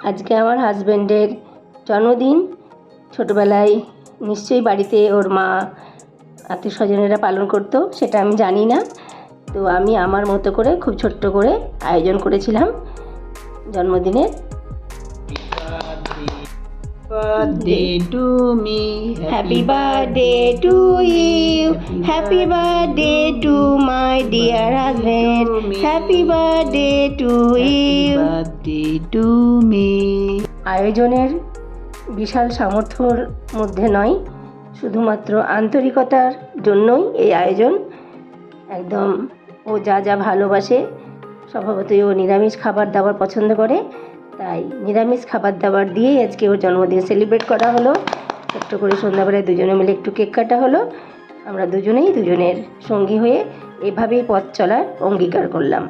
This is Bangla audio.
আজকে আমার হাজব্যান্ডের জন্মদিন। ছোটোবেলায় নিশ্চয়ই বাড়িতে ওর মা আত্মীয় স্বজনেরা পালন করতো, সেটা আমি জানি না। তো আমি আমার মতো করে খুব ছোট্ট করে আয়োজন করেছিলাম জন্মদিনের। Birthday to me, Happy birthday to you, happy birthday to my dear husband, happy birthday to you. birthday to me. আয়োজনের বিশাল সামর্থ্যর মধ্যে নয়, শুধুমাত্র আন্তরিকতার জন্যই এই আয়োজন। একদম ও যা যা ভালোবাসে, স্বভাবতই ও নিরামিষ খাবার দাবার পছন্দ করে, তাই নিরামিষ খাবার দাবার দিয়েই আজকে ওর জন্মদিন সেলিব্রেট করা হলো। ছোট্ট করে সন্ধ্যাবেলায় দুজনে মিলে একটু কেক কাটা হলো। আমরা দুজনেই দুজনের সঙ্গী হয়ে এভাবেই পথ চলার অঙ্গীকার করলাম।